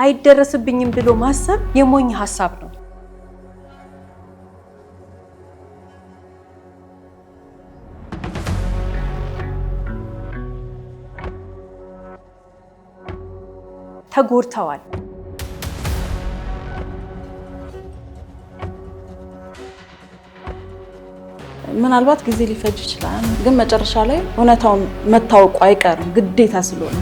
አይደረስብኝም ብሎ ማሰብ የሞኝ ሐሳብ ነው። ተጎድተዋል። ምናልባት ጊዜ ሊፈጅ ይችላል፣ ግን መጨረሻ ላይ እውነታውን መታወቁ አይቀርም ግዴታ ስለሆነ።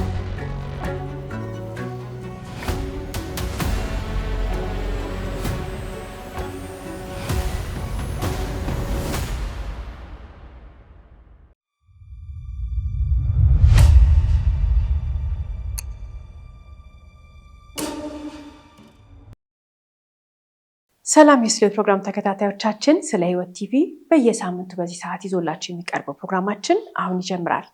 ሰላም የስለ ፕሮግራም ተከታታዮቻችን፣ ስለ ህይወት ቲቪ በየሳምንቱ በዚህ ሰዓት ይዞላችሁ የሚቀርበው ፕሮግራማችን አሁን ይጀምራል።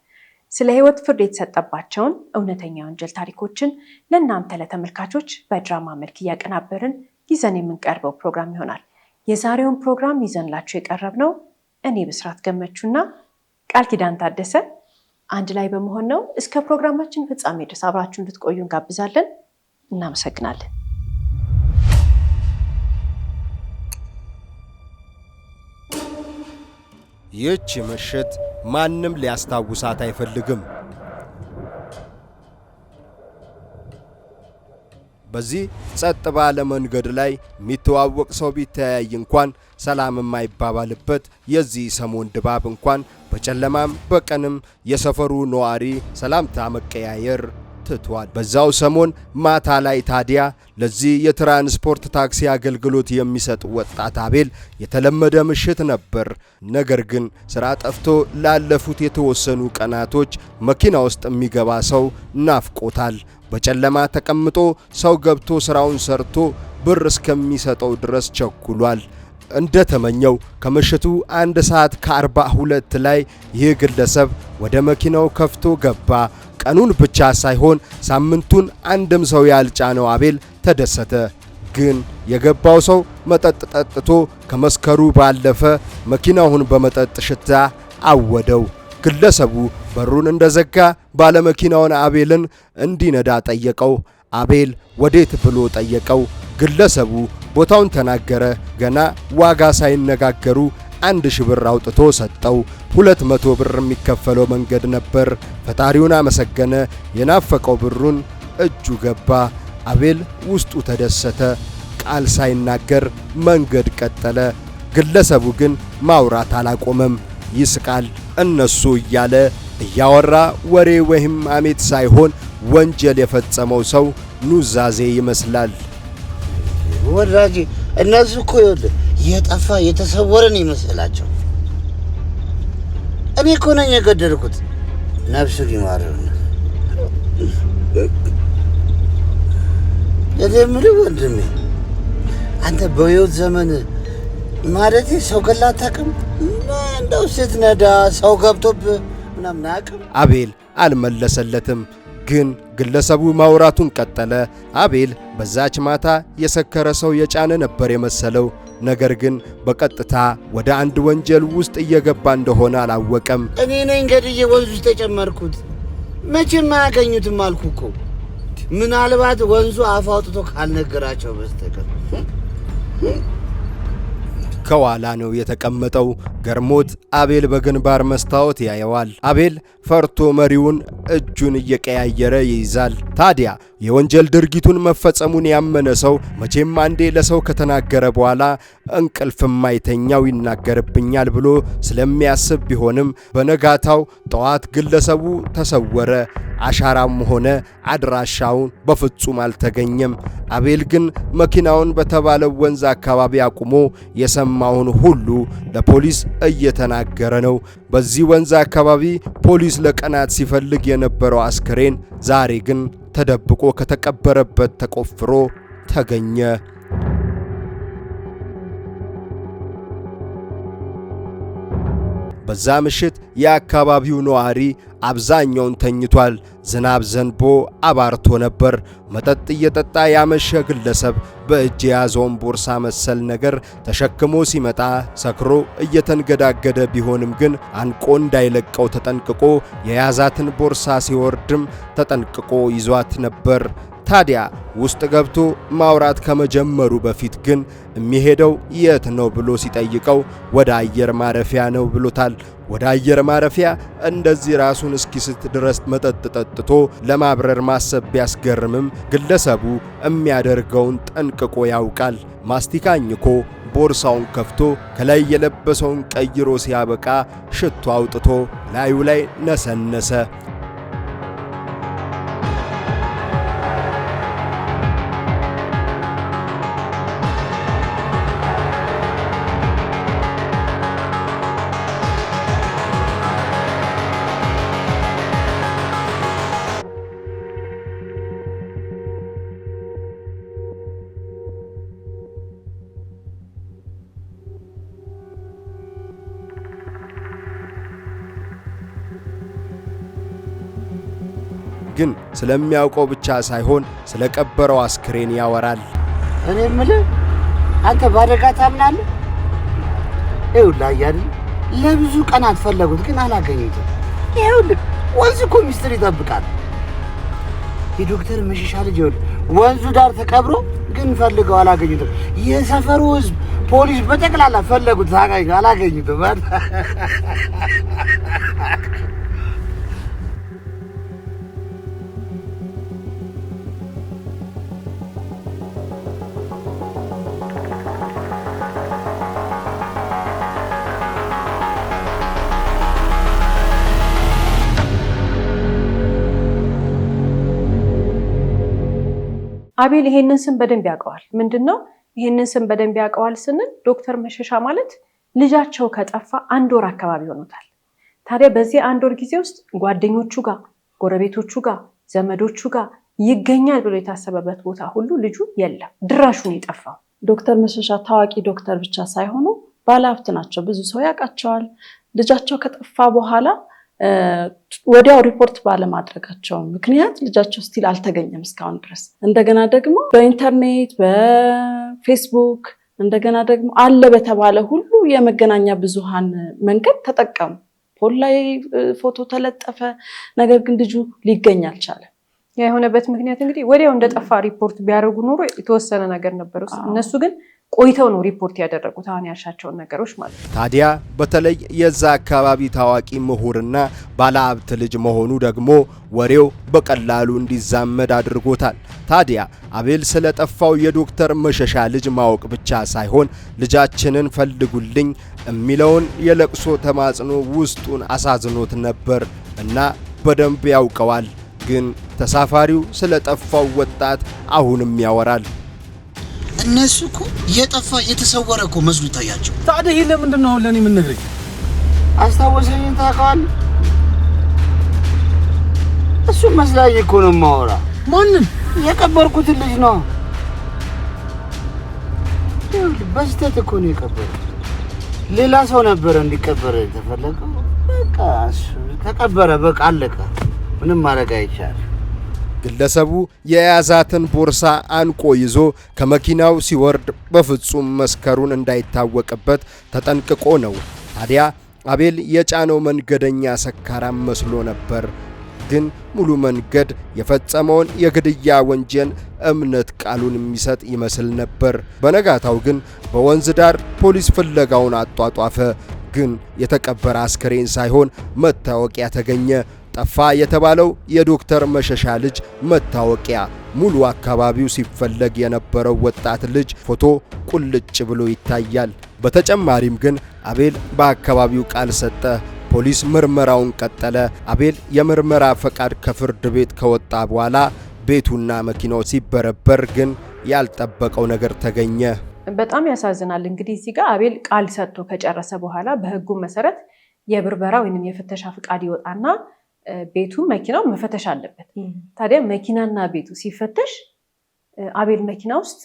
ስለ ህይወት ፍርድ የተሰጠባቸውን እውነተኛ ወንጀል ታሪኮችን ለእናንተ ለተመልካቾች በድራማ መልክ እያቀናበርን ይዘን የምንቀርበው ፕሮግራም ይሆናል። የዛሬውን ፕሮግራም ይዘንላችሁ የቀረብነው እኔ ብስራት ገመቹና ቃል ኪዳን ታደሰ አንድ ላይ በመሆን ነው። እስከ ፕሮግራማችን ፍጻሜ ድረስ አብራችሁ እንድትቆዩ እንጋብዛለን። እናመሰግናለን። ይህች ምሽት ማንም ሊያስታውሳት አይፈልግም። በዚህ ጸጥ ባለ መንገድ ላይ የሚተዋወቅ ሰው ቢተያይ እንኳን ሰላም የማይባባልበት የዚህ ሰሞን ድባብ እንኳን በጨለማም በቀንም የሰፈሩ ነዋሪ ሰላምታ መቀያየር ትቷል። በዛው ሰሞን ማታ ላይ ታዲያ ለዚህ የትራንስፖርት ታክሲ አገልግሎት የሚሰጥ ወጣት አቤል የተለመደ ምሽት ነበር። ነገር ግን ስራ ጠፍቶ ላለፉት የተወሰኑ ቀናቶች መኪና ውስጥ የሚገባ ሰው ናፍቆታል። በጨለማ ተቀምጦ ሰው ገብቶ ስራውን ሰርቶ ብር እስከሚሰጠው ድረስ ቸኩሏል። እንደተመኘው ከምሽቱ 1:42 ላይ ይህ ግለሰብ ወደ መኪናው ከፍቶ ገባ። ቀኑን ብቻ ሳይሆን ሳምንቱን አንድም ሰው ያልጫነው አቤል ተደሰተ። ግን የገባው ሰው መጠጥ ጠጥቶ ከመስከሩ ባለፈ መኪናውን በመጠጥ ሽታ አወደው። ግለሰቡ በሩን እንደዘጋ ባለመኪናውን አቤልን እንዲነዳ ጠየቀው። አቤል ወዴት ብሎ ጠየቀው። ግለሰቡ ቦታውን ተናገረ። ገና ዋጋ ሳይነጋገሩ 1000 ብር አውጥቶ ሰጠው። 200 ብር የሚከፈለው መንገድ ነበር። ፈጣሪውን አመሰገነ። የናፈቀው ብሩን እጁ ገባ። አቤል ውስጡ ተደሰተ። ቃል ሳይናገር መንገድ ቀጠለ። ግለሰቡ ግን ማውራት አላቆመም። ይስቃል። እነሱ እያለ እያወራ ወሬ ወይም አሜት ሳይሆን ወንጀል የፈጸመው ሰው ኑዛዜ ይመስላል። ወዳጄ እነሱ እኮ ይኸውልህ የጠፋ የተሰወረን ይመስላቸው። እኔ እኮ ነኝ የገደልኩት። ነፍሱን ይማረው። የምልህ ወንድሜ አንተ በሕይወት ዘመን ማለቴ ሰው ገላ አታውቅም? እንደው ስትነዳ ሰው ገብቶብህ ምናምን አያውቅም? አቤል አልመለሰለትም። ግን ግለሰቡ ማውራቱን ቀጠለ። አቤል በዛች ማታ የሰከረ ሰው የጫነ ነበር የመሰለው። ነገር ግን በቀጥታ ወደ አንድ ወንጀል ውስጥ እየገባ እንደሆነ አላወቀም። እኔ ነኝ ገድዬ ወንዙ ውስጥ ተጨመርኩት። መቼም አያገኙትም አልኩ እኮ። ምናልባት ወንዙ አፍ አውጥቶ ካልነገራቸው በስተቀር። ከኋላ ነው የተቀመጠው። ገርሞት አቤል በግንባር መስታወት ያየዋል። አቤል ፈርቶ መሪውን እጁን እየቀያየረ ይይዛል። ታዲያ የወንጀል ድርጊቱን መፈጸሙን ያመነ ሰው መቼም አንዴ ለሰው ከተናገረ በኋላ እንቅልፍ የማይተኛው ይናገርብኛል ብሎ ስለሚያስብ ቢሆንም በነጋታው ጠዋት ግለሰቡ ተሰወረ። አሻራም ሆነ አድራሻውን በፍጹም አልተገኘም። አቤል ግን መኪናውን በተባለው ወንዝ አካባቢ አቁሞ የሰማውን ሁሉ ለፖሊስ እየተናገረ ነው። በዚህ ወንዝ አካባቢ ፖሊስ ለቀናት ሲፈልግ የነበረው አስከሬን ዛሬ ግን ተደብቆ ከተቀበረበት ተቆፍሮ ተገኘ። በዛ ምሽት የአካባቢው ነዋሪ አብዛኛውን ተኝቷል። ዝናብ ዘንቦ አባርቶ ነበር። መጠጥ እየጠጣ ያመሸ ግለሰብ በእጅ የያዘውን ቦርሳ መሰል ነገር ተሸክሞ ሲመጣ ሰክሮ እየተንገዳገደ ቢሆንም ግን አንቆ እንዳይለቀው ተጠንቅቆ የያዛትን ቦርሳ ሲወርድም ተጠንቅቆ ይዟት ነበር። ታዲያ ውስጥ ገብቶ ማውራት ከመጀመሩ በፊት ግን የሚሄደው የት ነው ብሎ ሲጠይቀው ወደ አየር ማረፊያ ነው ብሎታል። ወደ አየር ማረፊያ እንደዚህ ራሱን እስኪስት ድረስ መጠጥ ጠጥቶ ለማብረር ማሰብ ቢያስገርምም ግለሰቡ የሚያደርገውን ጠንቅቆ ያውቃል። ማስቲካኝኮ ቦርሳውን ከፍቶ ከላይ የለበሰውን ቀይሮ ሲያበቃ ሽቶ አውጥቶ ላዩ ላይ ነሰነሰ። ግን ስለሚያውቀው ብቻ ሳይሆን ስለቀበረው አስክሬን ያወራል። እኔ የምልህ አንተ ባደጋ ታምናለህ? ይኸውልህ አይደል ለብዙ ቀናት ፈለጉት ግን አላገኙትም። ይኸውልህ ወንዝ እኮ ሚስጥር ይጠብቃል። የዶክተር መሸሻ ልጅ ይኸውልህ ወንዙ ዳር ተቀብሮ ግን ፈልገው አላገኙትም። የሰፈሩ ሕዝብ ፖሊስ በጠቅላላ ፈለጉት አላገኙትም። አቤል ይሄንን ስም በደንብ ያውቀዋል። ምንድነው ይሄንን ስም በደንብ ያውቀዋል ስንል ዶክተር መሸሻ ማለት ልጃቸው ከጠፋ 1 ወር አካባቢ ሆኖታል። ታዲያ በዚህ 1 ወር ጊዜ ውስጥ ጓደኞቹ ጋር፣ ጎረቤቶቹ ጋር፣ ዘመዶቹ ጋር ይገኛል ብሎ የታሰበበት ቦታ ሁሉ ልጁ የለም፣ ድራሹን የጠፋው። ዶክተር መሸሻ ታዋቂ ዶክተር ብቻ ሳይሆኑ ባለሀብት ናቸው። ብዙ ሰው ያውቃቸዋል። ልጃቸው ከጠፋ በኋላ ወዲያው ሪፖርት ባለማድረጋቸው ምክንያት ልጃቸው ስቲል አልተገኘም እስካሁን ድረስ። እንደገና ደግሞ በኢንተርኔት በፌስቡክ እንደገና ደግሞ አለ በተባለ ሁሉ የመገናኛ ብዙሃን መንገድ ተጠቀሙ። ፖል ላይ ፎቶ ተለጠፈ። ነገር ግን ልጁ ሊገኝ አልቻለም። የሆነበት ምክንያት እንግዲህ ወዲያው እንደጠፋ ሪፖርት ቢያደርጉ ኖሮ የተወሰነ ነገር ነበር። እነሱ ግን ቆይተው ነው ሪፖርት ያደረጉት አሁን ያልሻቸውን ነገሮች ማለት ነው። ታዲያ በተለይ የዛ አካባቢ ታዋቂ ምሁርና ባለሀብት ልጅ መሆኑ ደግሞ ወሬው በቀላሉ እንዲዛመድ አድርጎታል። ታዲያ አቤል ስለጠፋው የዶክተር መሸሻ ልጅ ማወቅ ብቻ ሳይሆን ልጃችንን ፈልጉልኝ የሚለውን የለቅሶ ተማጽኖ ውስጡን አሳዝኖት ነበር እና በደንብ ያውቀዋል። ግን ተሳፋሪው ስለጠፋው ወጣት አሁንም ያወራል። እነሱ እኮ የጠፋ የተሰወረ እኮ መስሎ ታያቸው። ታዲያ ይሄ ለምንድን ነው ለኔ ምን ነግረኝ? አስታወሰኝ ታውቀዋለህ? እሱ መስላዬ እኮ ነው የማወራ። ማንን? የቀበርኩት ልጅ ነው። በስተት እኮ ነው የቀበርኩት። ሌላ ሰው ነበር እንዲቀበር የተፈለገው። በቃ እሱ ተቀበረ። በቃ አለቀ። ምንም ማድረግ አይቻልም። ግለሰቡ የያዛትን ቦርሳ አንቆ ይዞ ከመኪናው ሲወርድ በፍጹም መስከሩን እንዳይታወቅበት ተጠንቅቆ ነው። ታዲያ አቤል የጫነው መንገደኛ ሰካራም መስሎ ነበር። ግን ሙሉ መንገድ የፈጸመውን የግድያ ወንጀል እምነት ቃሉን የሚሰጥ ይመስል ነበር። በነጋታው ግን በወንዝ ዳር ፖሊስ ፍለጋውን አጧጧፈ። ግን የተቀበረ አስክሬን ሳይሆን መታወቂያ ተገኘ። ጠፋ የተባለው የዶክተር መሸሻ ልጅ መታወቂያ፣ ሙሉ አካባቢው ሲፈለግ የነበረው ወጣት ልጅ ፎቶ ቁልጭ ብሎ ይታያል። በተጨማሪም ግን አቤል በአካባቢው ቃል ሰጠ። ፖሊስ ምርመራውን ቀጠለ። አቤል የምርመራ ፈቃድ ከፍርድ ቤት ከወጣ በኋላ ቤቱና መኪናው ሲበረበር ግን ያልጠበቀው ነገር ተገኘ። በጣም ያሳዝናል። እንግዲህ እዚህ ጋር አቤል ቃል ሰጥቶ ከጨረሰ በኋላ በሕጉ መሰረት የብርበራ ወይንም የፍተሻ ፈቃድ ይወጣና ቤቱ መኪናው መፈተሽ አለበት። ታዲያ መኪናና ቤቱ ሲፈተሽ አቤል መኪና ውስጥ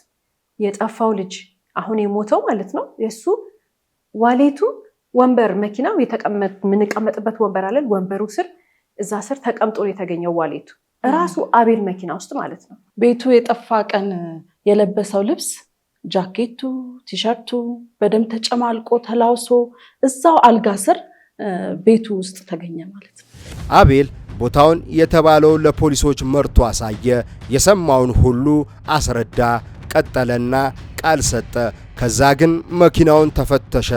የጠፋው ልጅ አሁን የሞተው ማለት ነው የሱ ዋሌቱ ወንበር መኪናው የምንቀመጥበት ወንበር አለ። ወንበሩ ስር እዛ ስር ተቀምጦ የተገኘው ዋሌቱ ራሱ አቤል መኪና ውስጥ ማለት ነው። ቤቱ የጠፋ ቀን የለበሰው ልብስ፣ ጃኬቱ፣ ቲሸርቱ በደም ተጨማልቆ ተላውሶ እዛው አልጋ ስር ቤቱ ውስጥ ተገኘ ማለት ነው። አቤል ቦታውን የተባለው ለፖሊሶች መርቶ አሳየ። የሰማውን ሁሉ አስረዳ። ቀጠለና ቃል ሰጠ። ከዛ ግን መኪናውን ተፈተሸ።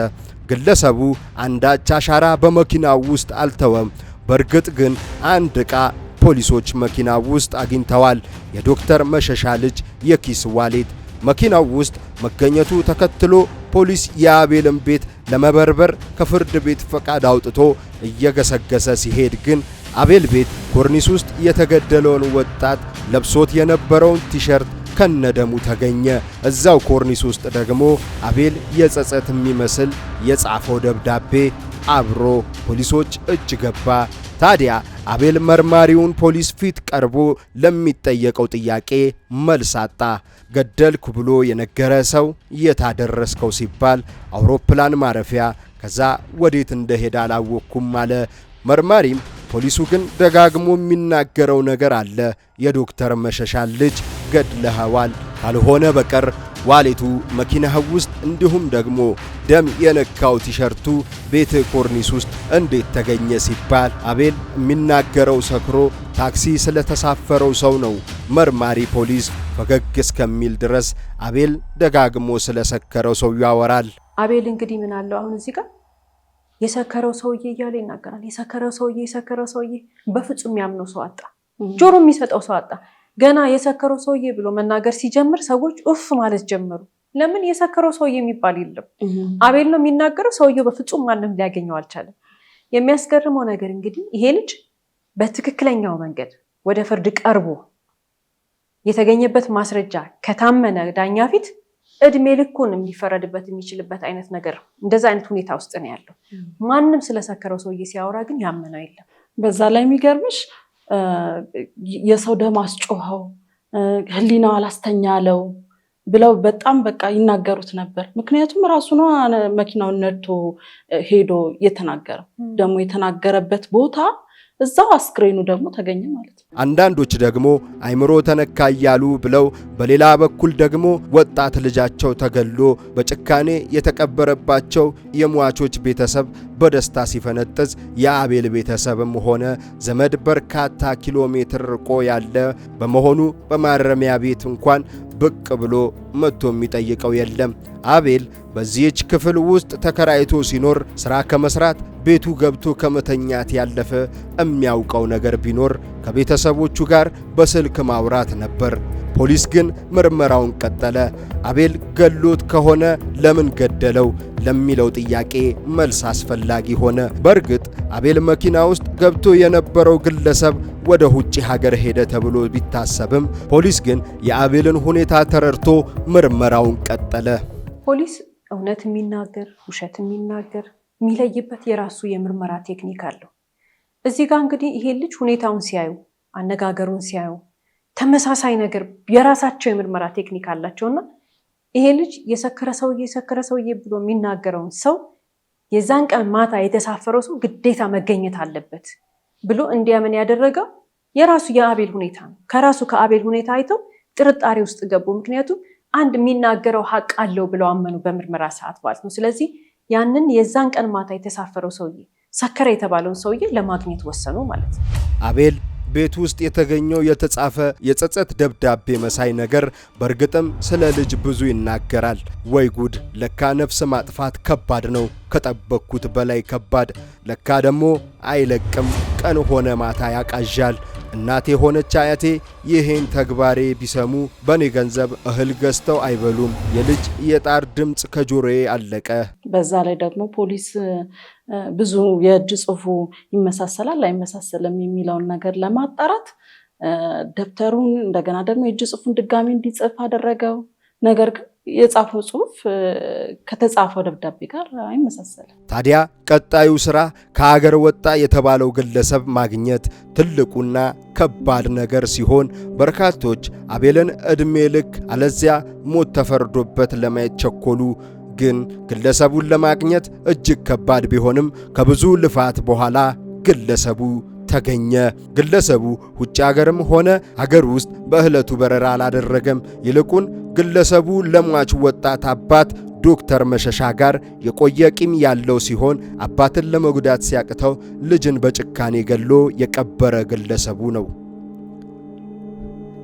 ግለሰቡ አንዳች አሻራ በመኪናው ውስጥ አልተወም። በእርግጥ ግን አንድ ዕቃ ፖሊሶች መኪናው ውስጥ አግኝተዋል። የዶክተር መሸሻ ልጅ የኪስ ዋሌት መኪናው ውስጥ መገኘቱ ተከትሎ ፖሊስ የአቤልን ቤት ለመበርበር ከፍርድ ቤት ፈቃድ አውጥቶ እየገሰገሰ ሲሄድ ግን አቤል ቤት ኮርኒስ ውስጥ የተገደለውን ወጣት ለብሶት የነበረውን ቲሸርት ከነደሙ ተገኘ። እዛው ኮርኒስ ውስጥ ደግሞ አቤል የጸጸት የሚመስል የጻፈው ደብዳቤ አብሮ ፖሊሶች እጅ ገባ። ታዲያ አቤል መርማሪውን ፖሊስ ፊት ቀርቦ ለሚጠየቀው ጥያቄ መልስ አጣ። ገደልኩ ብሎ የነገረ ሰው የታደረስከው ሲባል አውሮፕላን ማረፊያ፣ ከዛ ወዴት እንደሄደ አላወቅኩም አለ። መርማሪም ፖሊሱ ግን ደጋግሞ የሚናገረው ነገር አለ። የዶክተር መሸሻ ልጅ ገድለኸዋል፣ ካልሆነ በቀር ዋሌቱ መኪናህ ውስጥ እንዲሁም ደግሞ ደም የነካው ቲሸርቱ ቤት ኮርኒስ ውስጥ እንዴት ተገኘ ሲባል አቤል የሚናገረው ሰክሮ ታክሲ ስለተሳፈረው ሰው ነው። መርማሪ ፖሊስ ፈገግ እስከሚል ድረስ አቤል ደጋግሞ ስለሰከረው ሰው ያወራል። አቤል እንግዲህ ምን አለው አሁን እዚህ ጋር የሰከረው ሰውዬ እያለ ይናገራል። የሰከረው ሰውዬ በፍጹም ያምነው ሰው አጣ። ጆሮ የሚሰጠው ሰው አጣ። ገና የሰከረው ሰውዬ ብሎ መናገር ሲጀምር ሰዎች ኡፍ ማለት ጀመሩ። ለምን የሰከረው ሰውዬ የሚባል የለም። አቤል ነው የሚናገረው። ሰውዬው በፍጹም ማንም ሊያገኘው አልቻለም። የሚያስገርመው ነገር እንግዲህ ይሄ ልጅ በትክክለኛው መንገድ ወደ ፍርድ ቀርቦ የተገኘበት ማስረጃ ከታመነ ዳኛ ፊት እድሜ ልኩን የሚፈረድበት የሚችልበት አይነት ነገር እንደዛ አይነት ሁኔታ ውስጥ ነው ያለው። ማንም ስለሰከረው ሰውዬ ሲያወራ ግን ያመነው የለም። በዛ ላይ የሚገርምሽ የሰው ደም አስጮኸው ህሊናው አላስተኛለው ብለው በጣም በቃ ይናገሩት ነበር። ምክንያቱም ራሱ ነው መኪናውን ነድቶ ሄዶ የተናገረው። ደግሞ የተናገረበት ቦታ እዛው አስክሬኑ ደግሞ ተገኘ ማለት ነው። አንዳንዶች ደግሞ አይምሮ ተነካ እያሉ ብለው በሌላ በኩል ደግሞ ወጣት ልጃቸው ተገሎ በጭካኔ የተቀበረባቸው የሟቾች ቤተሰብ በደስታ ሲፈነጥዝ የአቤል ቤተሰብም ሆነ ዘመድ በርካታ ኪሎ ሜትር ርቆ ያለ በመሆኑ በማረሚያ ቤት እንኳን ብቅ ብሎ መጥቶ የሚጠይቀው የለም። አቤል በዚህች ክፍል ውስጥ ተከራይቶ ሲኖር ሥራ ከመስራት ቤቱ ገብቶ ከመተኛት ያለፈ የሚያውቀው ነገር ቢኖር ከቤተሰቦቹ ጋር በስልክ ማውራት ነበር። ፖሊስ ግን ምርመራውን ቀጠለ። አቤል ገሎት ከሆነ ለምን ገደለው ለሚለው ጥያቄ መልስ አስፈላጊ ሆነ። በእርግጥ አቤል መኪና ውስጥ ገብቶ የነበረው ግለሰብ ወደ ውጪ ሀገር ሄደ ተብሎ ቢታሰብም ፖሊስ ግን የአቤልን ሁኔታ ተረድቶ ምርመራውን ቀጠለ። ፖሊስ እውነት የሚናገር ውሸት የሚናገር የሚለይበት የራሱ የምርመራ ቴክኒክ አለው። እዚህ ጋር እንግዲህ ይሄ ልጅ ሁኔታውን ሲያዩ አነጋገሩን ሲያዩ ተመሳሳይ ነገር የራሳቸው የምርመራ ቴክኒክ አላቸውና ይሄ ልጅ የሰከረ ሰውዬ ብሎ የሚናገረውን ሰው የዛን ቀን ማታ የተሳፈረው ሰው ግዴታ መገኘት አለበት ብሎ እንዲያምን ያደረገው የራሱ የአቤል ሁኔታ ነው። ከራሱ ከአቤል ሁኔታ አይተው ጥርጣሬ ውስጥ ገቡ። ምክንያቱም አንድ የሚናገረው ሀቅ አለው ብለው አመኑ በምርመራ ሰዓት ማለት ነው። ስለዚህ ያንን የዛን ቀን ማታ የተሳፈረው ሰውዬ ሰከረ የተባለውን ሰውዬ ለማግኘት ወሰኑ ማለት ነው። አቤል ቤት ውስጥ የተገኘው የተጻፈ የጸጸት ደብዳቤ መሳይ ነገር በእርግጥም ስለ ልጅ ብዙ ይናገራል። ወይ ጉድ! ለካ ነፍስ ማጥፋት ከባድ ነው፣ ከጠበቅኩት በላይ ከባድ። ለካ ደግሞ አይለቅም፣ ቀን ሆነ ማታ ያቃዣል። እናቴ ሆነች አያቴ ይሄን ተግባሬ ቢሰሙ በኔ ገንዘብ እህል ገዝተው አይበሉም። የልጅ የጣር ድምፅ ከጆሮዬ አለቀ። በዛ ላይ ደግሞ ፖሊስ ብዙ የእጅ ጽሑፉ ይመሳሰላል አይመሳሰልም የሚለውን ነገር ለማጣራት ደብተሩን እንደገና ደግሞ የእጅ ጽሑፉን ድጋሚ እንዲጽፍ አደረገው። ነገር ግን የጻፈው ጽሑፍ ከተጻፈው ደብዳቤ ጋር አይመሳሰልም። ታዲያ ቀጣዩ ስራ ከሀገር ወጣ የተባለው ግለሰብ ማግኘት ትልቁና ከባድ ነገር ሲሆን በርካቶች አቤልን ዕድሜ ልክ አለዚያ ሞት ተፈርዶበት ለማየት ቸኮሉ። ግን ግለሰቡን ለማግኘት እጅግ ከባድ ቢሆንም ከብዙ ልፋት በኋላ ግለሰቡ ተገኘ። ግለሰቡ ውጭ ሀገርም ሆነ ሀገር ውስጥ በእለቱ በረራ አላደረገም። ይልቁን ግለሰቡ ለሟች ወጣት አባት ዶክተር መሸሻ ጋር የቆየ ቂም ያለው ሲሆን አባትን ለመጉዳት ሲያቅተው ልጅን በጭካኔ ገሎ የቀበረ ግለሰቡ ነው።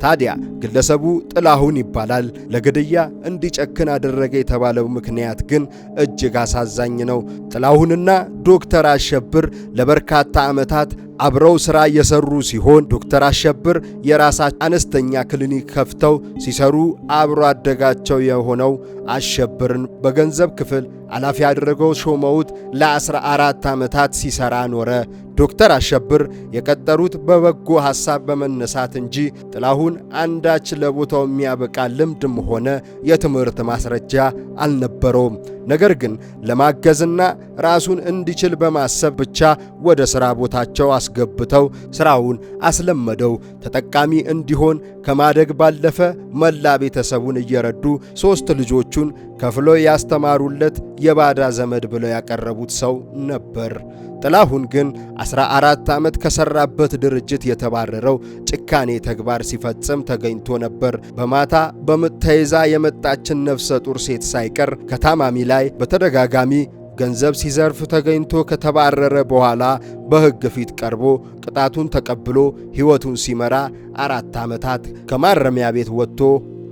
ታዲያ ግለሰቡ ጥላሁን ይባላል። ለግድያ እንዲጨክን አደረገ የተባለው ምክንያት ግን እጅግ አሳዛኝ ነው። ጥላሁንና ዶክተር አሸብር ለበርካታ ዓመታት አብረው ሥራ የሰሩ ሲሆን ዶክተር አሸብር የራሳቸው አነስተኛ ክሊኒክ ከፍተው ሲሰሩ አብሮ አደጋቸው የሆነው አሸብርን በገንዘብ ክፍል ኃላፊ አድርገው ሾመውት ለ14 ዓመታት ሲሰራ ኖረ። ዶክተር አሸብር የቀጠሩት በበጎ ሐሳብ በመነሳት እንጂ ጥላሁን አንዳች ለቦታው የሚያበቃ ልምድም ሆነ የትምህርት ማስረጃ አልነበረውም። ነገር ግን ለማገዝና ራሱን እንዲችል በማሰብ ብቻ ወደ ሥራ ቦታቸው አስገብተው ሥራውን አስለመደው። ተጠቃሚ እንዲሆን ከማደግ ባለፈ መላ ቤተሰቡን እየረዱ 3 ልጆቹን ከፍሎ ያስተማሩለት የባዳ ዘመድ ብለው ያቀረቡት ሰው ነበር። ጥላሁን ግን 14 ዓመት ከሰራበት ድርጅት የተባረረው ጭካኔ ተግባር ሲፈጽም ተገኝቶ ነበር። በማታ በምጥ ተይዛ የመጣችን ነፍሰ ጡር ሴት ሳይቀር ከታማሚ ላይ በተደጋጋሚ ገንዘብ ሲዘርፍ ተገኝቶ ከተባረረ በኋላ በሕግ ፊት ቀርቦ ቅጣቱን ተቀብሎ ሕይወቱን ሲመራ 4 ዓመታት ከማረሚያ ቤት ወጥቶ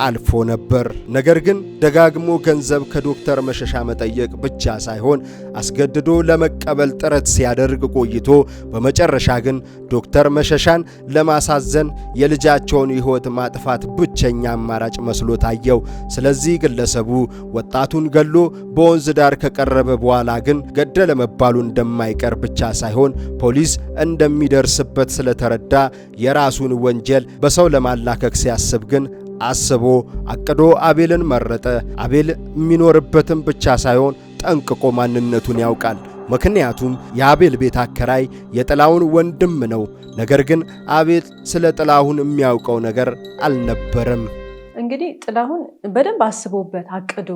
አልፎ ነበር። ነገር ግን ደጋግሞ ገንዘብ ከዶክተር መሸሻ መጠየቅ ብቻ ሳይሆን አስገድዶ ለመቀበል ጥረት ሲያደርግ ቆይቶ በመጨረሻ ግን ዶክተር መሸሻን ለማሳዘን የልጃቸውን ሕይወት ማጥፋት ብቸኛ አማራጭ መስሎ ታየው። ስለዚህ ግለሰቡ ወጣቱን ገሎ በወንዝ ዳር ከቀረበ በኋላ ግን ገደለ መባሉ እንደማይቀር ብቻ ሳይሆን ፖሊስ እንደሚደርስበት ስለተረዳ የራሱን ወንጀል በሰው ለማላከክ ሲያስብ ግን አስቦ አቅዶ አቤልን መረጠ። አቤል የሚኖርበትም ብቻ ሳይሆን ጠንቅቆ ማንነቱን ያውቃል። ምክንያቱም የአቤል ቤት አከራይ የጥላሁን ወንድም ነው። ነገር ግን አቤል ስለ ጥላሁን የሚያውቀው ነገር አልነበረም። እንግዲህ ጥላሁን በደንብ አስቦበት አቅዶ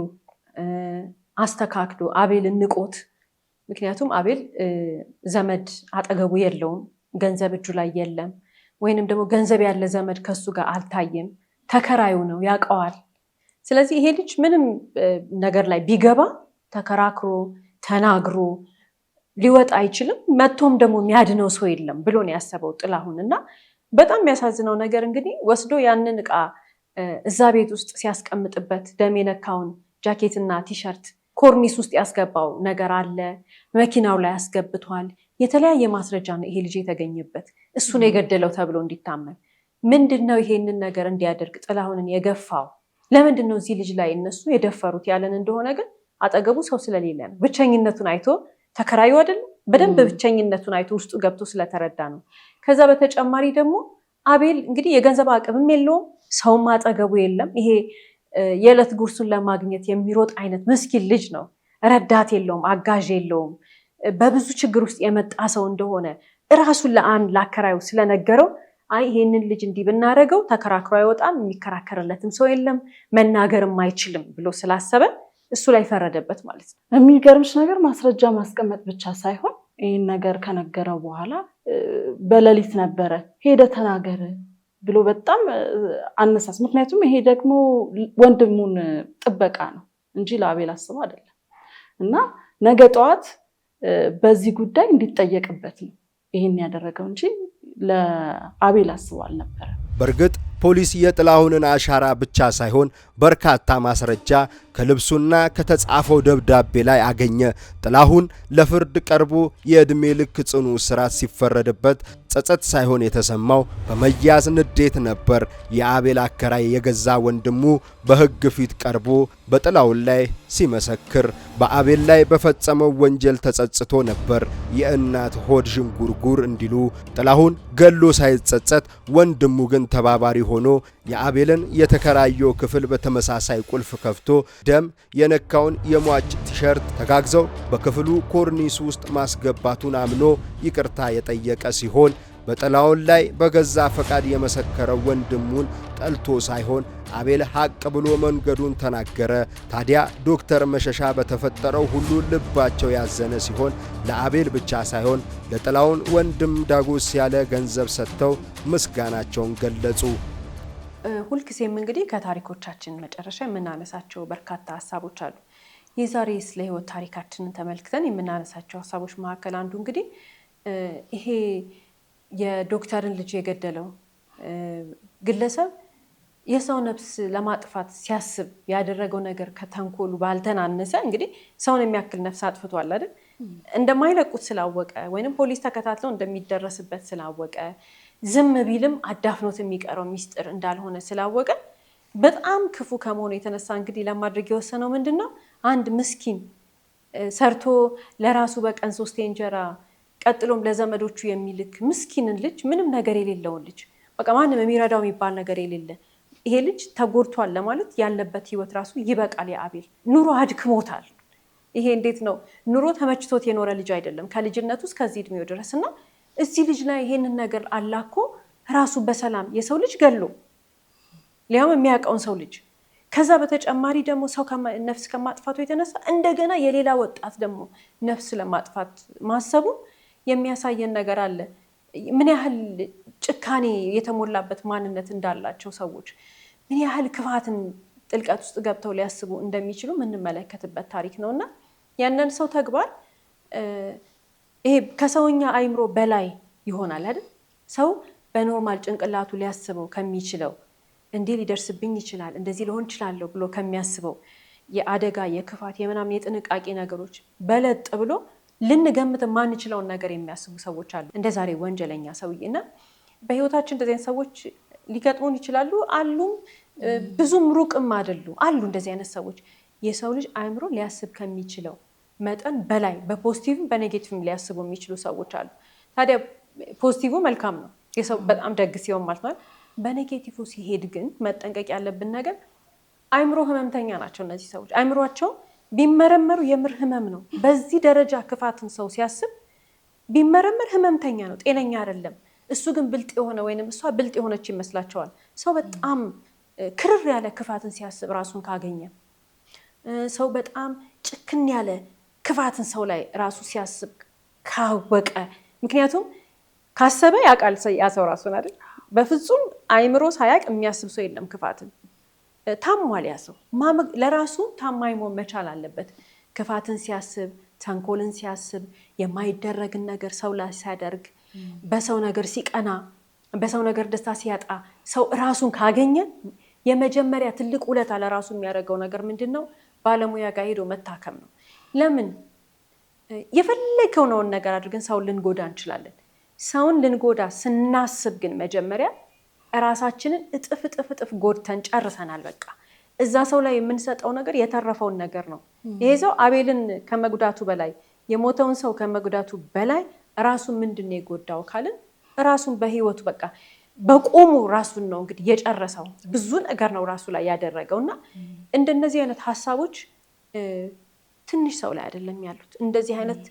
አስተካክሎ አቤልን ንቆት። ምክንያቱም አቤል ዘመድ አጠገቡ የለውም፣ ገንዘብ እጁ ላይ የለም፣ ወይንም ደግሞ ገንዘብ ያለ ዘመድ ከሱ ጋር አልታየም። ተከራዩ ነው፣ ያውቀዋል። ስለዚህ ይሄ ልጅ ምንም ነገር ላይ ቢገባ ተከራክሮ ተናግሮ ሊወጣ አይችልም፣ መጥቶም ደግሞ የሚያድነው ሰው የለም ብሎ ነው ያሰበው ጥላሁን። እና በጣም የሚያሳዝነው ነገር እንግዲህ ወስዶ ያንን ዕቃ እዛ ቤት ውስጥ ሲያስቀምጥበት ደም የነካውን ጃኬትና ቲሸርት ኮርኒስ ውስጥ ያስገባው ነገር አለ፣ መኪናው ላይ ያስገብቷል። የተለያየ ማስረጃ ነው ይሄ ልጅ የተገኘበት እሱን የገደለው ተብሎ እንዲታመን። ምንድነው ይሄንን ነገር እንዲያደርግ ጥላሁንን የገፋው? ለምንድነው እዚህ ልጅ ላይ እነሱ የደፈሩት ያለን እንደሆነ ግን አጠገቡ ሰው ስለሌለ ነው። ብቸኝነቱን አይቶ ተከራዩ አይደለም፣ በደንብ ብቸኝነቱን አይቶ ውስጡ ገብቶ ስለተረዳ ነው። ከዛ በተጨማሪ ደግሞ አቤል እንግዲህ የገንዘብ አቅምም የለውም፣ ሰውም አጠገቡ የለም። ይሄ የዕለት ጉርሱን ለማግኘት የሚሮጥ አይነት ምስኪን ልጅ ነው። ረዳት የለውም፣ አጋዥ የለውም። በብዙ ችግር ውስጥ የመጣ ሰው እንደሆነ እራሱን ለአከራዩ ስለነገረው አይ ይሄንን ልጅ እንዲህ ብናደርገው ተከራክሮ አይወጣም፣ የሚከራከርለትም ሰው የለም፣ መናገርም አይችልም ብሎ ስላሰበ እሱ ላይ ፈረደበት ማለት ነው። የሚገርምሽ ነገር ማስረጃ ማስቀመጥ ብቻ ሳይሆን ይህን ነገር ከነገረው በኋላ በሌሊት ነበረ ሄደ ተናገር ብሎ በጣም አነሳስ። ምክንያቱም ይሄ ደግሞ ወንድሙን ጥበቃ ነው እንጂ ለአቤል አስበው አይደለም። እና ነገ ጠዋት በዚህ ጉዳይ እንዲጠየቅበት ነው ይህን ያደረገው እንጂ ለአቤል አስበው አልነበረ። በእርግጥ ፖሊስ የጥላሁንን አሻራ ብቻ ሳይሆን በርካታ ማስረጃ ከልብሱና ከተጻፈው ደብዳቤ ላይ አገኘ። ጥላሁን ለፍርድ ቀርቦ የዕድሜ ልክ ጽኑ እስራት ሲፈረድበት ጸጸት ሳይሆን የተሰማው በመያዝ ንዴት ነበር። የአቤል አከራይ የገዛ ወንድሙ በሕግ ፊት ቀርቦ በጥላሁን ላይ ሲመሰክር በአቤል ላይ በፈጸመው ወንጀል ተጸጽቶ ነበር። የእናት ሆድ ዥንጉርጉር እንዲሉ ጥላሁን ገሎ ሳይጸጸት ወንድሙ ግን ተባባሪ ሆኖ የአቤልን የተከራየው ክፍል በተመሳሳይ ቁልፍ ከፍቶ ደም የነካውን የሟች ቲሸርት ተጋግዘው በክፍሉ ኮርኒስ ውስጥ ማስገባቱን አምኖ ይቅርታ የጠየቀ ሲሆን በጥላሁን ላይ በገዛ ፈቃድ የመሰከረው ወንድሙን ጠልቶ ሳይሆን አቤል ሐቅ ብሎ መንገዱን ተናገረ። ታዲያ ዶክተር መሸሻ በተፈጠረው ሁሉ ልባቸው ያዘነ ሲሆን ለአቤል ብቻ ሳይሆን ለጥላሁን ወንድም ዳጎስ ያለ ገንዘብ ሰጥተው ምስጋናቸውን ገለጹ። ሁልጊዜም እንግዲህ ከታሪኮቻችን መጨረሻ የምናነሳቸው በርካታ ሀሳቦች አሉ። የዛሬ ስለ ህይወት ታሪካችንን ተመልክተን የምናነሳቸው ሀሳቦች መካከል አንዱ እንግዲህ ይሄ የዶክተርን ልጅ የገደለው ግለሰብ የሰው ነፍስ ለማጥፋት ሲያስብ ያደረገው ነገር ከተንኮሉ ባልተናነሰ እንግዲህ ሰውን የሚያክል ነፍስ አጥፍቷል አይደል? እንደማይለቁት ስላወቀ ወይንም ፖሊስ ተከታትለው እንደሚደረስበት ስላወቀ ዝም ቢልም አዳፍኖት የሚቀረው ሚስጥር እንዳልሆነ ስላወቀ በጣም ክፉ ከመሆኑ የተነሳ እንግዲህ ለማድረግ የወሰነው ምንድነው? አንድ ምስኪን ሰርቶ ለራሱ በቀን 3 እንጀራ ቀጥሎም ለዘመዶቹ የሚልክ ምስኪንን ልጅ ምንም ነገር የሌለውን ልጅ በቃ ማንም የሚረዳው የሚባል ነገር የሌለ ይሄ ልጅ ተጎድቷል ለማለት ያለበት ህይወት ራሱ ይበቃል። የአቤል ኑሮ አድክሞታል። ይሄ እንዴት ነው ኑሮ ተመችቶት የኖረ ልጅ አይደለም ከልጅነቱ እስከዚህ እድሜው ድረስና እዚህ ልጅ ላይ ይሄንን ነገር አላኮ ራሱ በሰላም የሰው ልጅ ገሎ ሊያም የሚያውቀውን ሰው ልጅ ከዛ በተጨማሪ ደግሞ ሰው ነፍስ ከማጥፋቱ የተነሳ እንደገና የሌላ ወጣት ደግሞ ነፍስ ለማጥፋት ማሰቡ የሚያሳየን ነገር አለ። ምን ያህል ጭካኔ የተሞላበት ማንነት እንዳላቸው ሰዎች ምን ያህል ክፋትን ጥልቀት ውስጥ ገብተው ሊያስቡ እንደሚችሉ የምንመለከትበት ታሪክ ነውና ያንን ሰው ተግባር ይሄ ከሰውኛ አይምሮ በላይ ይሆናል አይደል? ሰው በኖርማል ጭንቅላቱ ሊያስበው ከሚችለው እንዲህ ሊደርስብኝ ይችላል እንደዚህ ሊሆን ይችላል ብሎ ከሚያስበው የአደጋ የክፋት የምናምን የጥንቃቄ ነገሮች በለጥ ብሎ ልንገምት ማንችለውን ነገር የሚያስቡ ሰዎች አሉ። እንደ ዛሬ ወንጀለኛ ሰውዬና በህይወታችን እንደዚህ አይነት ሰዎች ሊገጥሙን ይችላሉ አሉ። ብዙም ሩቅም አይደሉ አሉ እንደዚህ አይነት ሰዎች። የሰው ልጅ አእምሮ ሊያስብ ከሚችለው መጠን በላይ በፖዚቲቭም በኔጌቲቭም ሊያስቡ የሚችሉ ሰዎች አሉ። ታዲያ ፖዚቲቭ መልካም ነው የሰው በጣም ደግ ሲሆን ማለት ነው። በኔጌቲቭ ሲሄድ ግን መጠንቀቅ ያለብን ነገር አእምሮ ህመምተኛ ናቸው እነዚህ ሰዎች። አእምሮአቸው ቢመረመሩ የምር ህመም ነው። በዚህ ደረጃ ክፋትን ሰው ሲያስብ ቢመረመር ህመምተኛ ነው፣ ጤነኛ አይደለም። እሱ ግን ብልጥ የሆነ ወይንም እሷ ብልጥ የሆነች ይመስላቸዋል። ሰው በጣም ክርር ያለ ክፋትን ሲያስብ ራሱን ካገኘ ሰው በጣም ጭክን ያለ ክፋትን ሰው ላይ ራሱ ሲያስብ ካወቀ ምክንያቱም ካሰበ ያውቃል ያ ሰው ራሱን አይደል? በፍጹም አእምሮ ሳያውቅ የሚያስብ ሰው የለም ክፋትን። ታሟል ያ ሰው ለራሱ ታማኝ መሆን መቻል አለበት። ክፋትን ሲያስብ ተንኮልን ሲያስብ የማይደረግን ነገር ሰው ላይ ሲያደርግ በሰው ነገር ሲቀና በሰው ነገር ደስታ ሲያጣ ሰው ራሱን ካገኘ የመጀመሪያ ትልቅ ውለታ ለራሱ የሚያደርገው ነገር ምንድነው? ባለሙያ ጋር ሄዶ መታከም ነው። ለምን የፈለገውን ነገር አድርገን ሰውን ልንጎዳ እንችላለን። ሰውን ልንጎዳ ስናስብ ግን መጀመሪያ ራሳችንን እጥፍ ጎድተን ጨርሰናል። በቃ እዛ ሰው ላይ የምንሰጠው ነገር የተረፈውን ነገር ነው። ይሄ ሰው አቤልን ከመጉዳቱ በላይ የሞተውን ሰው ከመጉዳቱ በላይ ራሱን ምንድነው የጎዳው ካልን ራሱን በህይወቱ በቃ በቆሙ ራሱን ነው እንግዲህ የጨረሰው። ብዙ ነገር ነው ራሱ ላይ ያደረገውና እንደነዚህ አይነት ሐሳቦች ትንሽ ሰው ላይ አይደለም ያሉት። እንደዚህ አይነት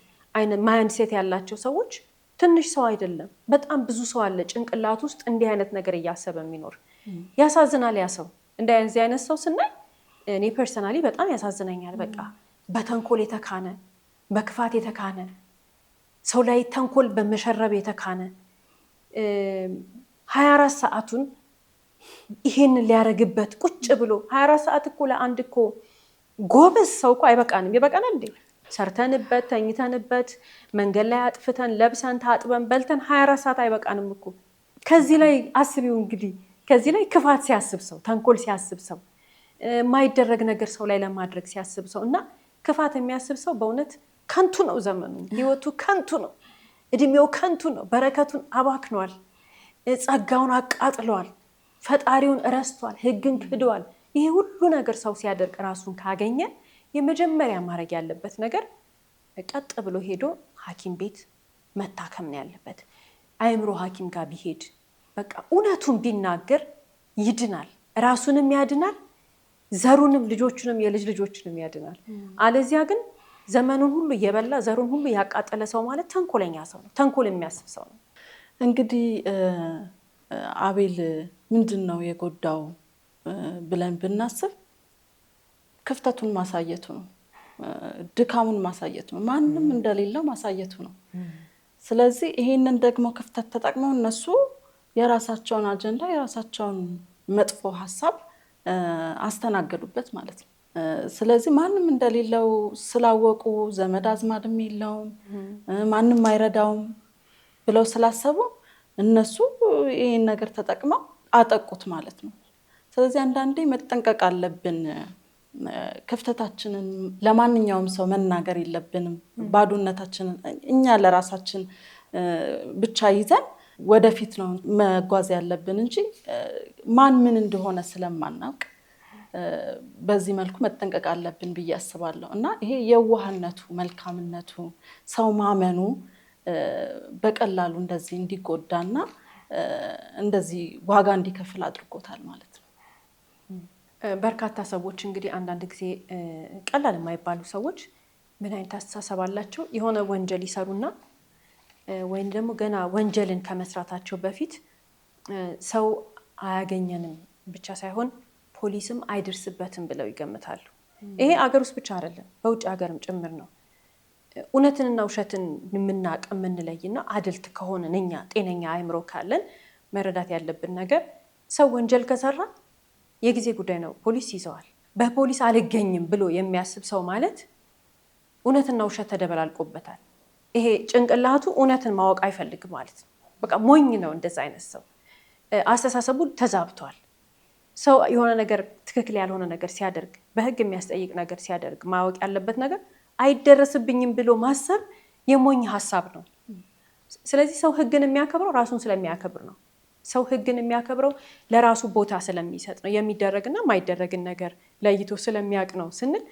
ማይንድሴት ያላቸው ሰዎች ትንሽ ሰው አይደለም፣ በጣም ብዙ ሰው አለ ጭንቅላት ውስጥ እንዲህ አይነት ነገር እያሰበ የሚኖር። ያሳዝናል ያ ሰው። እንደዚህ አይነት ሰው ስናይ እኔ ፐርሰናሊ በጣም ያሳዝነኛል። በቃ በተንኮል የተካነ በክፋት የተካነ ሰው ላይ ተንኮል በመሸረብ የተካነ 24 ሰዓቱን ይሄንን ሊያረግበት ቁጭ ብሎ 24 ሰዓት እኮ ለአንድ እኮ ጎበዝ ሰው እኮ አይበቃንም? ይበቃናል እንዴ? ሰርተንበት ተኝተንበት መንገድ ላይ አጥፍተን ለብሰን ታጥበን በልተን 24 ሰዓት አይበቃንም እኮ። ከዚህ ላይ አስቢው እንግዲህ ከዚህ ላይ ክፋት ሲያስብ ሰው ተንኮል ሲያስብ ሰው የማይደረግ ነገር ሰው ላይ ለማድረግ ሲያስብ ሰው እና ክፋት የሚያስብ ሰው በእውነት ከንቱ ነው። ዘመኑ ህይወቱ ከንቱ ነው። እድሜው ከንቱ ነው። በረከቱን አባክኗል። ጸጋውን አቃጥሏል። ፈጣሪውን ረስቷል። ህግን ክዷል። ይሄ ሁሉ ነገር ሰው ሲያደርግ ራሱን ካገኘ የመጀመሪያ ማድረግ ያለበት ነገር ቀጥ ብሎ ሄዶ ሐኪም ቤት መታከም ነው ያለበት። አእምሮ ሐኪም ጋር ቢሄድ በቃ እውነቱን ቢናገር ይድናል። ራሱንም ያድናል፣ ዘሩንም ልጆቹንም የልጅ ልጆቹንም ያድናል። አለዚያ ግን ዘመኑን ሁሉ እየበላ ዘሩን ሁሉ ያቃጠለ ሰው ማለት ተንኮለኛ ሰው ነው። ተንኮል የሚያስብ ሰው ነው። እንግዲህ አቤል ምንድን ነው የጎዳው ብለን ብናስብ ክፍተቱን ማሳየቱ ነው፣ ድካሙን ማሳየቱ ነው፣ ማንም እንደሌለው ማሳየቱ ነው። ስለዚህ ይሄንን ደግሞ ክፍተት ተጠቅመው እነሱ የራሳቸውን አጀንዳ የራሳቸውን መጥፎ ሀሳብ አስተናገዱበት ማለት ነው። ስለዚህ ማንም እንደሌለው ስላወቁ ዘመድ አዝማድም የለውም ማንም አይረዳውም ብለው ስላሰቡ እነሱ ይሄን ነገር ተጠቅመው አጠቁት ማለት ነው። ስለዚህ አንዳንዴ መጠንቀቅ አለብን። ክፍተታችንን ለማንኛውም ሰው መናገር የለብንም። ባዶነታችንን እኛ ለራሳችን ብቻ ይዘን ወደፊት ነው መጓዝ ያለብን እንጂ ማን ምን እንደሆነ ስለማናውቅ በዚህ መልኩ መጠንቀቅ አለብን ብዬ አስባለሁ። እና ይሄ የዋህነቱ፣ መልካምነቱ፣ ሰው ማመኑ በቀላሉ እንደዚህ እንዲጎዳና እንደዚህ ዋጋ እንዲከፍል አድርጎታል ማለት ነው። በርካታ ሰዎች እንግዲህ አንዳንድ ጊዜ ቀላል የማይባሉ ሰዎች ምን አይነት አስተሳሰብ አላቸው? የሆነ ወንጀል ይሰሩና ወይም ደግሞ ገና ወንጀልን ከመስራታቸው በፊት ሰው አያገኘንም ብቻ ሳይሆን ፖሊስም አይደርስበትም ብለው ይገምታሉ። ይሄ አገር ውስጥ ብቻ አይደለም፣ በውጭ ሀገርም ጭምር ነው። እውነትንና ውሸትን የምናቅ የምንለይና አድልት ከሆንን እኛ ጤነኛ አእምሮ ካለን መረዳት ያለብን ነገር ሰው ወንጀል ከሰራ የጊዜ ጉዳይ ነው፣ ፖሊስ ይዘዋል። በፖሊስ አልገኝም ብሎ የሚያስብ ሰው ማለት እውነትና ውሸት ተደበላልቆበታል። ይሄ ጭንቅላቱ እውነትን ማወቅ አይፈልግም ማለት ነው። በቃ ሞኝ ነው። እንደዛ አይነት ሰው አስተሳሰቡ ተዛብቷል። ሰው የሆነ ነገር ትክክል ያልሆነ ነገር ሲያደርግ፣ በህግ የሚያስጠይቅ ነገር ሲያደርግ ማወቅ ያለበት ነገር አይደረስብኝም ብሎ ማሰብ የሞኝ ሀሳብ ነው። ስለዚህ ሰው ህግን የሚያከብረው ራሱን ስለሚያከብር ነው። ሰው ህግን የሚያከብረው ለራሱ ቦታ ስለሚሰጥ ነው። የሚደረግና የማይደረግን ነገር ለይቶ ስለሚያውቅ ነው ስንል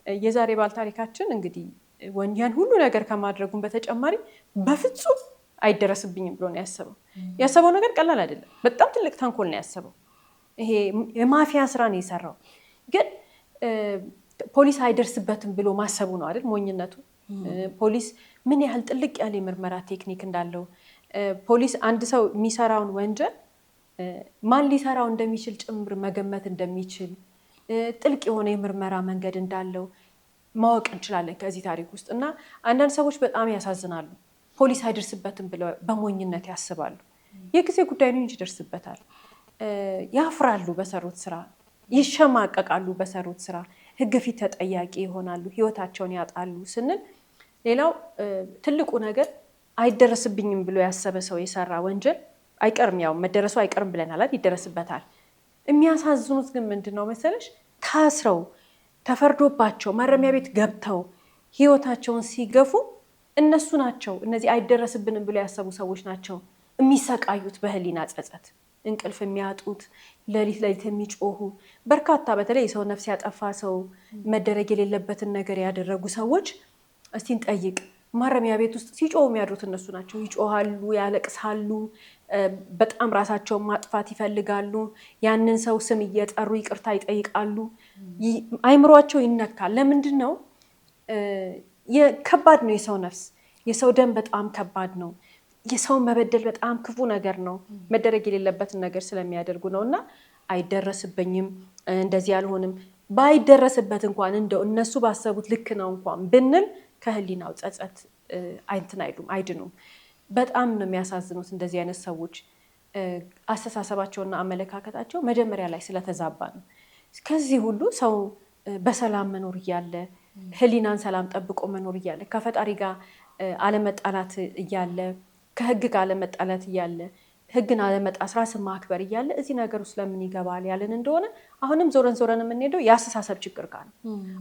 የዛሬ ባለታሪካችን እንግዲህ ወንጀል ሁሉ ነገር ከማድረጉን በተጨማሪ በፍጹም አይደረስብኝም ብሎ ነው ያሰበው። ያሰበው ነገር ቀላል አይደለም። በጣም ትልቅ ተንኮል ነው ያሰበው። ይሄ የማፊያ ስራ ነው የሰራው። ግን ፖሊስ አይደርስበትም ብሎ ማሰቡ ነው አይደል ሞኝነቱ። ፖሊስ ምን ያህል ጥልቅ ያለ የምርመራ ቴክኒክ እንዳለው፣ ፖሊስ አንድ ሰው የሚሰራውን ወንጀል ማን ሊሰራው እንደሚችል ጭምር መገመት እንደሚችል፣ ጥልቅ የሆነ የምርመራ መንገድ እንዳለው ማወቅ እንችላለን ከዚህ ታሪክ ውስጥ። እና አንዳንድ ሰዎች በጣም ያሳዝናሉ። ፖሊስ አይደርስበትም ብለው በሞኝነት ያስባሉ። የጊዜ ጉዳይ ነው እንጂ ይደርስበታል። ያፍራሉ በሰሩት ስራ፣ ይሸማቀቃሉ በሰሩት ስራ፣ ህግ ፊት ተጠያቂ ይሆናሉ፣ ህይወታቸውን ያጣሉ ስንል ሌላው ትልቁ ነገር አይደረስብኝም ብሎ ያሰበ ሰው የሰራ ወንጀል አይቀርም፣ ያው መደረሱ አይቀርም ብለናል፣ ይደረስበታል። የሚያሳዝኑት ግን ምንድነው መሰለሽ? ታስረው ተፈርዶባቸው ማረሚያ ቤት ገብተው ህይወታቸውን ሲገፉ እነሱ ናቸው፣ እነዚህ አይደረስብንም ብሎ ያሰቡ ሰዎች ናቸው የሚሰቃዩት በህሊና ጸጸት፣ እንቅልፍ የሚያጡት፣ ሌሊት የሚጮሁ በርካታ፣ በተለይ የሰው ነፍስ ያጠፋ ሰው፣ መደረግ የሌለበትን ነገር ያደረጉ ሰዎች እስቲ እንጠይቅ። ማረሚያ ቤት ውስጥ ሲጮሁ የሚያድሩት እነሱ ናቸው። ይጮሃሉ፣ ያለቅሳሉ፣ በጣም ራሳቸውን ማጥፋት ይፈልጋሉ። ያንን ሰው ስም እየጠሩ ይቅርታ ይጠይቃሉ። አይምሯቸው ይነካል። ለምንድን ነው? ከባድ ነው የሰው ነፍስ፣ የሰው ደም በጣም ከባድ ነው። የሰው መበደል በጣም ክፉ ነገር ነው። መደረግ የሌለበትን ነገር ስለሚያደርጉ ነው። እና አይደረስብኝም፣ እንደዚህ አልሆንም፣ ባይደረስበት እንኳን እንደው እነሱ ባሰቡት ልክ ነው እንኳን ብንል ከህሊናው ጸጸት አይድኑም። በጣም ነው የሚያሳዝኑት እንደዚህ አይነት ሰዎች። አስተሳሰባቸውና አመለካከታቸው መጀመሪያ ላይ ስለተዛባ ነው። ከዚህ ሁሉ ሰው በሰላም መኖር እያለ፣ ህሊናን ሰላም ጠብቆ መኖር እያለ፣ ከፈጣሪ ጋር አለመጣላት እያለ፣ ከህግ ጋር አለመጣላት እያለ፣ ህግን አለመጣስ፣ ራስን ማክበር እያለ እዚህ ነገር ውስጥ ለምን ይገባል ያለን እንደሆነ አሁንም ዞረን የምንሄደው የአስተሳሰብ ችግር ጋር ነው።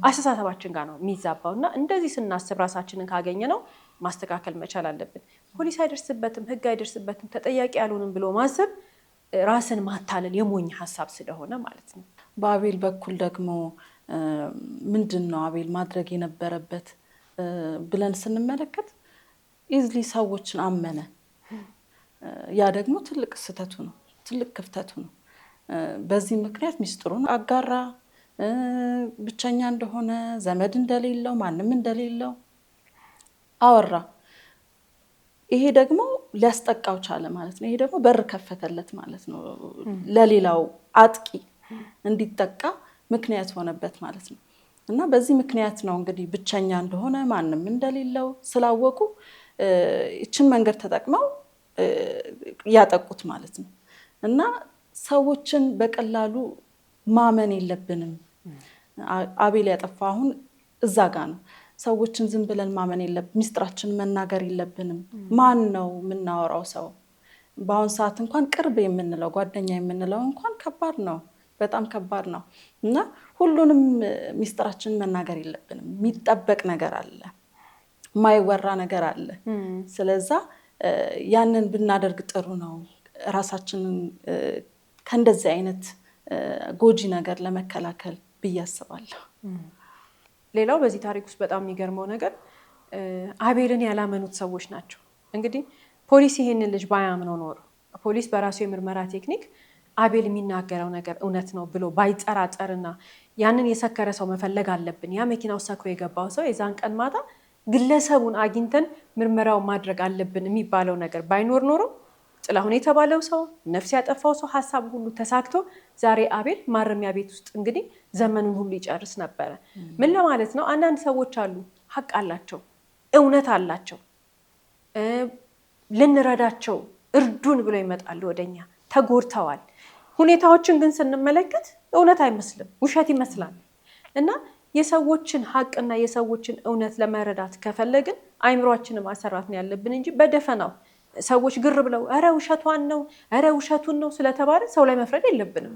አስተሳሰባችን ጋር ነው የሚዛባው። እና እንደዚህ ስናስብ ራሳችንን ካገኘ ነው ማስተካከል መቻል አለብን። ፖሊስ አይደርስበትም፣ ህግ አይደርስበትም፣ ተጠያቂ ያልሆንም ብሎ ማሰብ ራስን ማታለል የሞኝ ሀሳብ ስለሆነ ማለት ነው። በአቤል በኩል ደግሞ ምንድን ነው አቤል ማድረግ የነበረበት ብለን ስንመለከት ኢዝሊ ሰዎችን አመነ። ያ ደግሞ ትልቅ ስህተቱ ነው፣ ትልቅ ክፍተቱ ነው። በዚህ ምክንያት ሚስጥሩን አጋራ፣ ብቸኛ እንደሆነ፣ ዘመድ እንደሌለው፣ ማንም እንደሌለው አወራ። ይሄ ደግሞ ሊያስጠቃው ቻለ ማለት ነው። ይሄ ደግሞ በር ከፈተለት ማለት ነው። ለሌላው አጥቂ እንዲጠቃ ምክንያት ሆነበት ማለት ነው። እና በዚህ ምክንያት ነው እንግዲህ ብቸኛ እንደሆነ ማንም እንደሌለው ስላወቁ እችን መንገድ ተጠቅመው ያጠቁት ማለት ነው። እና ሰዎችን በቀላሉ ማመን የለብንም። አቤል ያጠፋው አሁን እዛ ጋ ነው። ሰዎችን ዝም ብለን ማመን የለብንም። ሚስጥራችን መናገር የለብንም። ማን ነው የምናወራው ሰው? በአሁን ሰዓት እንኳን ቅርብ የምንለው ጓደኛ የምንለው እንኳን ከባድ ነው፣ በጣም ከባድ ነው። እና ሁሉንም ሚስጥራችን መናገር የለብንም። የሚጠበቅ ነገር አለ፣ የማይወራ ነገር አለ። ስለዛ ያንን ብናደርግ ጥሩ ነው፣ ራሳችንን ከእንደዚህ አይነት ጎጂ ነገር ለመከላከል ብዬ አስባለሁ። ሌላው በዚህ ታሪክ ውስጥ በጣም የሚገርመው ነገር አቤልን ያላመኑት ሰዎች ናቸው። እንግዲህ ፖሊስ ይሄንን ልጅ ባያምነው ኖሮ ፖሊስ በራሱ የምርመራ ቴክኒክ አቤል የሚናገረው ነገር እውነት ነው ብሎ ባይጠራጠርና ያንን የሰከረ ሰው መፈለግ አለብን፣ ያ መኪናው ሰክሮ የገባው ሰው የዛን ቀን ማታ ግለሰቡን አግኝተን ምርመራው ማድረግ አለብን የሚባለው ነገር ባይኖር ኖሮ ጥላሁን የተባለው ሰው ነፍስ ያጠፋው ሰው ሀሳብ ሁሉ ተሳክቶ ዛሬ አቤል ማረሚያ ቤት ውስጥ እንግዲህ ዘመኑን ሁሉ ይጨርስ ነበረ። ምን ለማለት ነው? አንዳንድ ሰዎች አሉ፣ ሀቅ አላቸው፣ እውነት አላቸው፣ ልንረዳቸው እርዱን ብሎ ይመጣሉ ወደኛ፣ ተጎድተዋል። ሁኔታዎችን ግን ስንመለከት እውነት አይመስልም፣ ውሸት ይመስላል። እና የሰዎችን ሀቅና የሰዎችን እውነት ለመረዳት ከፈለግን አይምሯችንን ማሰራት ነው ያለብን እንጂ በደፈናው ሰዎች ግር ብለው ኧረ ውሸቷን ነው ኧረ ውሸቱን ነው ስለተባለ ሰው ላይ መፍረድ የለብንም።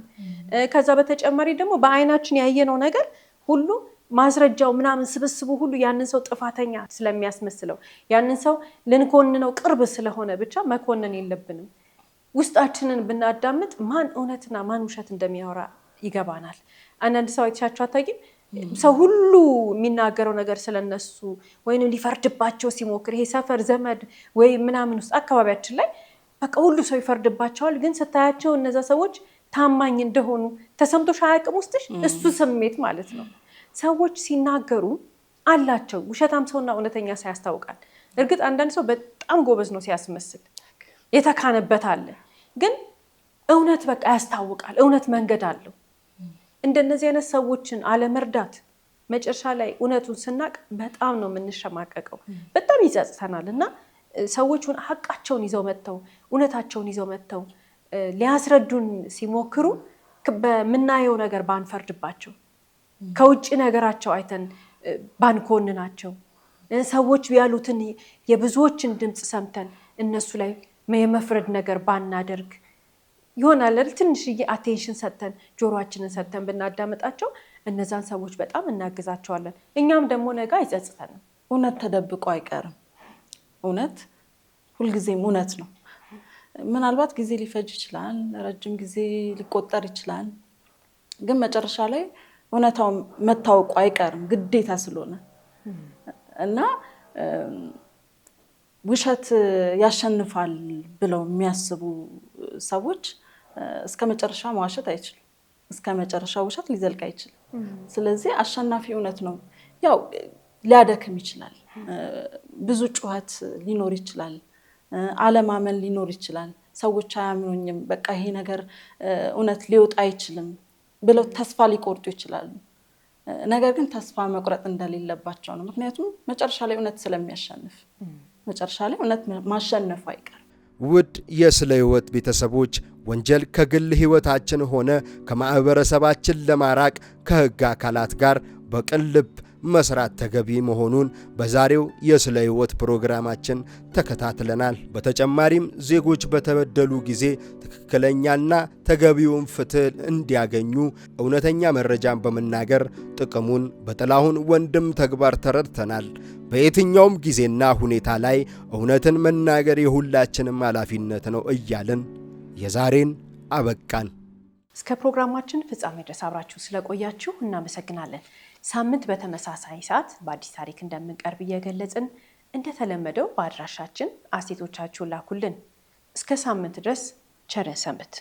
ከዛ በተጨማሪ ደግሞ በአይናችን ያየነው ነገር ሁሉ ማስረጃው ምናምን ስብስቡ ሁሉ ያንን ሰው ጥፋተኛ ስለሚያስመስለው ያንን ሰው ልንኮንነው ቅርብ ስለሆነ ብቻ መኮነን የለብንም። ውስጣችንን ብናዳምጥ ማን እውነትና ማን ውሸት እንደሚያወራ ይገባናል። አንዳንድ ሰው አይተሻቸው አታውቂም? ሰው ሁሉ የሚናገረው ነገር ስለነሱ ወይም ሊፈርድባቸው ሲሞክር ይሄ ሰፈር ዘመድ ወይ ምናምን ውስጥ አካባቢያችን ላይ በቃ ሁሉ ሰው ይፈርድባቸዋል። ግን ስታያቸው እነዛ ሰዎች ታማኝ እንደሆኑ ተሰምቶሽ አያውቅም ውስጥሽ? እሱ ስሜት ማለት ነው። ሰዎች ሲናገሩ አላቸው። ውሸታም ሰውና እውነተኛ ሰው ያስታውቃል። እርግጥ አንዳንድ ሰው በጣም ጎበዝ ነው ሲያስመስል፣ የተካነበት አለ። ግን እውነት በቃ ያስታውቃል። እውነት መንገድ አለው። እንደነዚህ አይነት ሰዎችን አለመርዳት መጨረሻ ላይ እውነቱን ስናቅ በጣም ነው የምንሸማቀቀው፣ በጣም ይጸጽተናል። እና ሰዎቹን ሀቃቸውን ይዘው መጥተው እውነታቸውን ይዘው መጥተው ሊያስረዱን ሲሞክሩ በምናየው ነገር ባንፈርድባቸው፣ ከውጭ ነገራቸው አይተን ባንኮንናቸው፣ ሰዎች ያሉትን የብዙዎችን ድምፅ ሰምተን እነሱ ላይ የመፍረድ ነገር ባናደርግ ይሆናል። ትንሽዬ አቴንሽን ሰጥተን ጆሮአችንን ሰጥተን ብናዳመጣቸው እነዛን ሰዎች በጣም እናግዛቸዋለን። እኛም ደግሞ ነገ አይጸጽተንም። እውነት ተደብቆ አይቀርም። እውነት ሁልጊዜም እውነት ነው። ምናልባት ጊዜ ሊፈጅ ይችላል፣ ረጅም ጊዜ ሊቆጠር ይችላል። ግን መጨረሻ ላይ እውነታው መታወቁ አይቀርም ግዴታ ስለሆነ እና ውሸት ያሸንፋል ብለው የሚያስቡ ሰዎች እስከ መጨረሻ መዋሸት አይችልም። እስከ መጨረሻ ውሸት ሊዘልቅ አይችልም። ስለዚህ አሸናፊ እውነት ነው። ያው ሊያደክም ይችላል፣ ብዙ ጩኸት ሊኖር ይችላል፣ አለማመን ሊኖር ይችላል። ሰዎች አያምኑኝም፣ በቃ ይሄ ነገር እውነት ሊወጣ አይችልም ብለው ተስፋ ሊቆርጡ ይችላሉ። ነገር ግን ተስፋ መቁረጥ እንደሌለባቸው ነው። ምክንያቱም መጨረሻ ላይ እውነት ስለሚያሸንፍ፣ መጨረሻ ላይ እውነት ማሸነፉ አይቀርም። ውድ የስለ ሕይወት ቤተሰቦች፣ ወንጀል ከግል ሕይወታችን ሆነ ከማኅበረሰባችን ለማራቅ ከሕግ አካላት ጋር በቅን ልብ መስራት ተገቢ መሆኑን በዛሬው የስለ ሕይወት ፕሮግራማችን ተከታትለናል። በተጨማሪም ዜጎች በተበደሉ ጊዜ ትክክለኛና ተገቢውን ፍትህ እንዲያገኙ እውነተኛ መረጃን በመናገር ጥቅሙን በጥላሁን ወንድም ተግባር ተረድተናል። በየትኛውም ጊዜና ሁኔታ ላይ እውነትን መናገር የሁላችንም ኃላፊነት ነው እያልን የዛሬን አበቃን። እስከ ፕሮግራማችን ፍጻሜ ድረስ አብራችሁ ስለቆያችሁ እናመሰግናለን። ሳምንት በተመሳሳይ ሰዓት በአዲስ ታሪክ እንደምንቀርብ እየገለጽን እንደተለመደው በአድራሻችን አስተያየቶቻችሁን ላኩልን። እስከ ሳምንት ድረስ ቸር ሰንብቱ።